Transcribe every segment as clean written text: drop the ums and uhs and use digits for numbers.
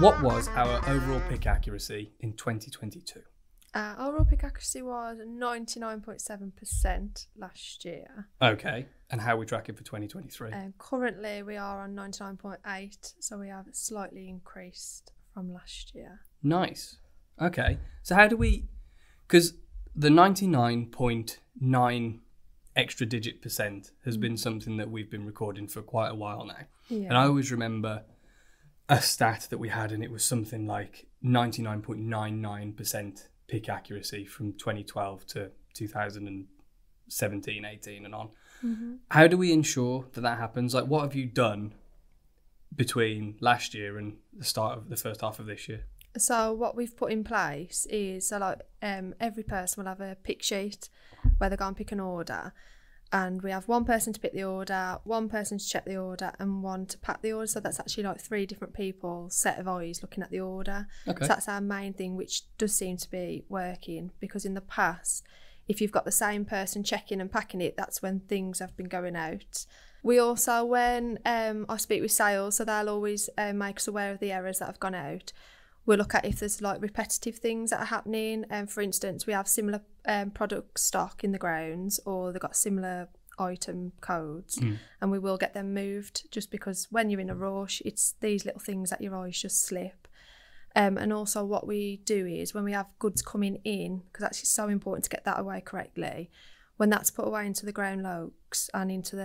What was our overall pick accuracy in 2022? Our overall pick accuracy was 99.7% last year. Okay, and how are we tracking for 2023? Currently, we are on 99.8, so we have slightly increased from last year. Nice. Okay, so how do we... Because the 99.9 extra digit percent has been something that we've been recording for quite a while now. Yeah. And I always remember a stat that we had, and it was something like 99.99% pick accuracy from 2012 to 2017, 18 and on. Mm-hmm. How do we ensure that that happens? Like, what have you done between last year and the start of the first half of this year? So what we've put in place is, every person will have a pick sheet where they go and pick an order, and we have one person to pick the order, one person to check the order, and one to pack the order. So that's actually like 3 different people, set of eyes looking at the order. Okay. So that's our main thing, which does seem to be working, because in the past, if you've got the same person checking and packing it, that's when things have been going out. We also, when I speak with sales, so they'll always make us aware of the errors that have gone out. We'll look at if there's like repetitive things that are happening. For instance, we have similar product stock in the grounds, or they've got similar item codes, and we will get them moved, just because when you're in a rush, it's these little things that your eyes just slip. And also what we do is, when we have goods coming in, because that's so important to get that away correctly, when that's put away into the ground lokes and into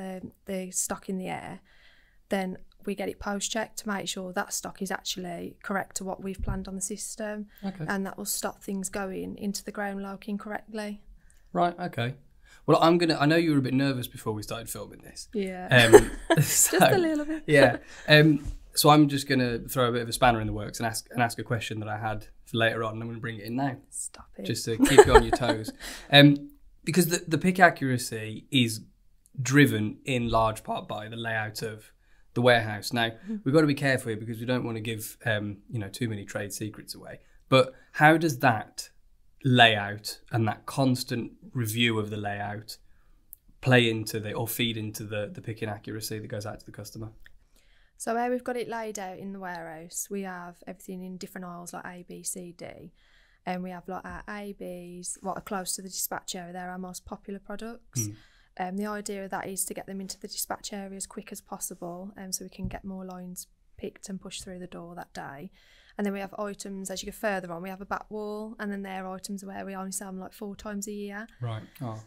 the stock in the air, then we get it post-checked to make sure that stock is actually correct to what we've planned on the system. Okay. And that will stop things going into the ground loke incorrectly. Right, okay. Well, I know you were a bit nervous before we started filming this. Yeah. Just a little bit. Yeah. So I'm just going to throw a bit of a spanner in the works and ask a question that I had for later on, and I'm going to bring it in now. Stop it. Just to keep you on your toes. Because the pick accuracy is driven in large part by the layout of the warehouse. Now, we've got to be careful here, because we don't want to give too many trade secrets away. But how does that layout and that constant review of the layout play into feed into the picking accuracy that goes out to the customer? So where we've got it laid out in the warehouse, we have everything in different aisles, like A, B, C, D. And we have like our A, Bs, what are close to the dispatch area. They're our most popular products. The idea of that is to get them into the dispatch area as quick as possible, so we can get more lines picked and pushed through the door that day. And then we have items, as you go further on, we have a back wall, and then there are items where we only sell them like 4 times a year. Right. Oh.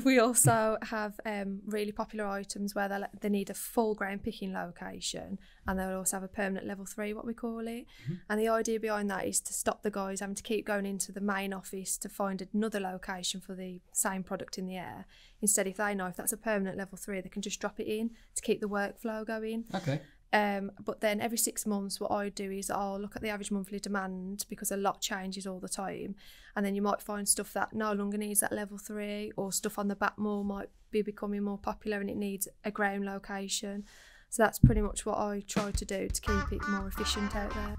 We also have really popular items where they need a full ground picking location, and they'll also have a permanent level 3, what we call it. And the idea behind that is to stop the guys having to keep going into the main office to find another location for the same product in the air. Instead, if they know if that's a permanent level 3, they can just drop it in to keep the workflow going. Okay. But then every 6 months, what I do is I'll look at the average monthly demand, because a lot changes all the time. And then you might find stuff that no longer needs that level 3, or stuff on the back mall might be becoming more popular and it needs a ground location. So that's pretty much what I try to do to keep it more efficient out there.